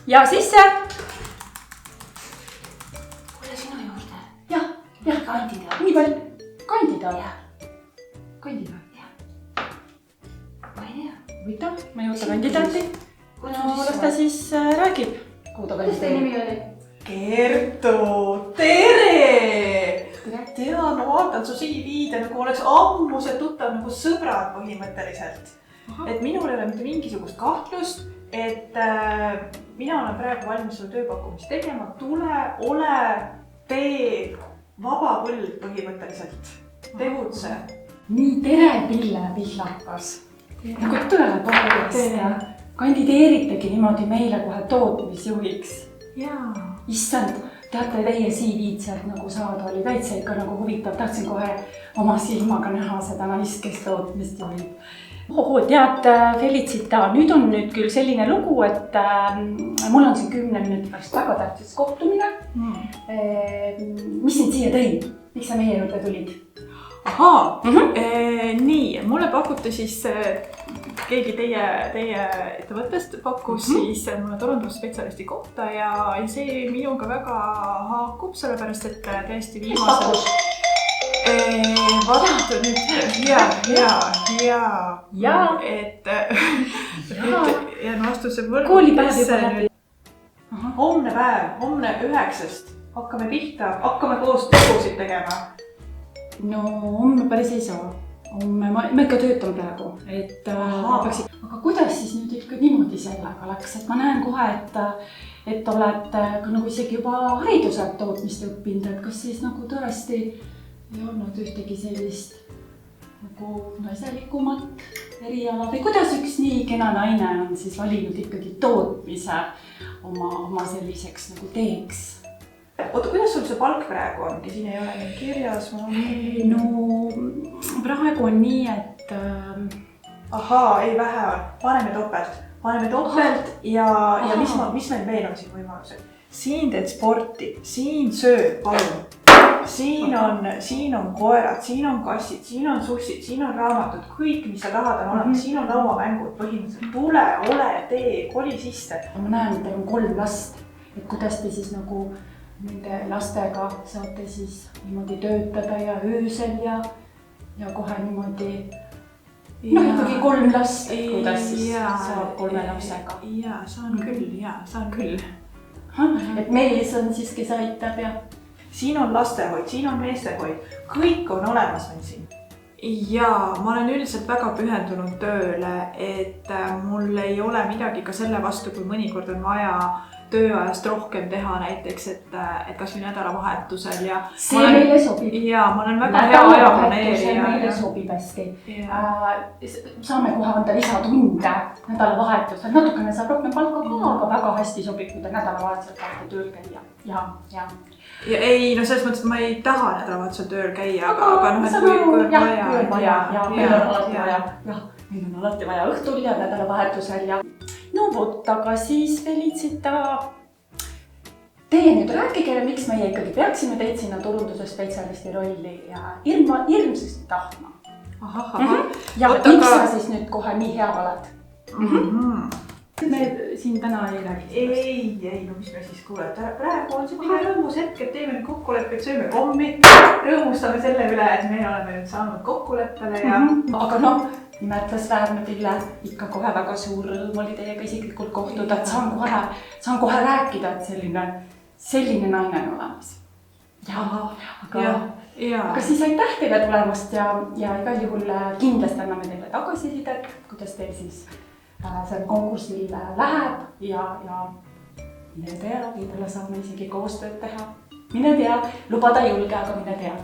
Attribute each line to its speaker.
Speaker 1: ja sisse.
Speaker 2: Kuule sinu juurde.
Speaker 1: Jah.
Speaker 2: Kandidaat.
Speaker 1: Nii palju. Kandidaat.
Speaker 2: Ma ei tea.
Speaker 1: Võita, ma ei oota kandidaati. Las ta siis räägib. Kuhu ta
Speaker 2: Kuidas teie nimi oli?
Speaker 3: Kertu, tere! Tean, ma vaatan su CV-d nagu oleks ammused tuttav nagu sõbrad põhimõtteliselt. Et minul ei ole mitte mingisugust kahtlust, et mina olen praegu valmis sulle tööpakkumist tegema. Tule, ole, tee vaba põld põhimõtteliselt. Tegutse.
Speaker 1: Nii tere, Pille Pihlakas. Nagu tuleb valest. Kandideeritegi niimoodi meile kohe tootmisjuhiks.
Speaker 3: Jaa.
Speaker 1: Issand, teate, teie CV-d sealt nagu saada oli täitsa ikka nagu huvitav. Tahtsin kohe oma silmaga näha seda naist, kes tootmist juhib. Tead, Felicita, nüüd on küll selline lugu, et mul on siin 10 minuti pärast väga tähtsas kohtumine. Mis sind siia tõi? Miks sa meie juurde tulid?
Speaker 3: Ahaa, nii, mulle pakuti siis keegi teie ettevõttest pakkus siis mulle turundusspetsialisti kohta ja see minuga väga haakub, sellepärast et tõesti viimasel... Vaadata nüüd, jaa, et jään vastuse võrgu.
Speaker 1: Koolipäev juba läbi.
Speaker 3: Homne päev, homne 9-st hakkame pihta, hakkame koos tegusid tegema.
Speaker 1: No, homme päris ei saa. Ma ikka töötan praegu, et aga kuidas siis nüüd ikka niimoodi sellega läks, et ma näen kohe, et oled ka nagu isegi juba hariduselt tootmist õppinud, et kas siis nagu tõesti ei olnud ühtegi sellist nagu naiselikumat eriala või kuidas üks nii kena naine on siis valinud ikkagi tootmise oma selliseks nagu teeks?
Speaker 3: Oota, kuidas sul see palk praegu ongi? Siin ei ole nii kirjas.
Speaker 1: No, praegu on nii, et...
Speaker 3: Ahaa, ei vähe on. Paneme topelt ja mis meil veel on siin võimalused? Siin teed sporti, siin sööd palun. Siin on koerad, siin on kassid, siin on sussid, siin on raamatud, kõik, mis sa tahad on olemas. Siin on lauamängud põhimõtteliselt. Tule, ole, tee, koli sisse.
Speaker 1: Ma näen, et teil on 3 last. Et kuidas te siis nagu nende lastega saate siis niimoodi töötada ja öösel ja kohe niimoodi... No ikkagi 3 last, kuidas siis saab 3 lapsega?
Speaker 3: Jaa, saan küll.
Speaker 1: Et mees on siis, kes aitab ja...
Speaker 3: Siin on lastehoid, siin on meestehoid, kõik on olemas meil siin. Jaa, ma olen üldiselt väga pühendunud tööle, et mul ei ole midagi ka selle vastu, kui mõnikord on vaja tööajast rohkem teha näiteks, et kas või nädalavahetusel ja...
Speaker 1: See meile sobib.
Speaker 3: Jaa, ma olen väga hea ajaplaneerija.
Speaker 1: Meile sobib hästi. Saame kohe anda lisatunde nädalavahetusel. Natukene saab rohkem palka ka, aga väga hästi sobib, kui te nädalavahetusel tahate tööl käia. Ja
Speaker 3: ei, no selles mõttes, et ma ei taha nädalavahetusel tööl käia, aga noh, et kui on vaja.
Speaker 1: Meil on alati vaja õhtul ja nädalavahetusel ja... No vot, aga siis Felicita, teie nüüd rääkige, miks meie ikkagi peaksime teid sinna turunduse spetsialisti rolli ja hirmsasti tahtma. Ja miks sa siis nüüd kohe nii hea oled? Me siin täna ei räägi.
Speaker 3: Ei, no mis me siis kuulete. Praegu on selline rõõmus hetk, et teeme nüüd kokkuleppeid, sööme kommi, rõõmustame selle üle, et me oleme nüüd saanud kokkuleppele ja...
Speaker 1: Aga noh, imetlusväärne Pille, ikka kohe väga suur rõõm oli teiega isiklikult kohtuda, et saan kohe rääkida, et selline naine on olemas. Aga siis aitäh teile tulemast ja igal juhul kindlasti anname teile tagasisidet, kuidas teil siis seal konkursil läheb ja mine tea, võib-olla saame isegi koostööd teha. Mine tea, lubada julge, aga mine tea.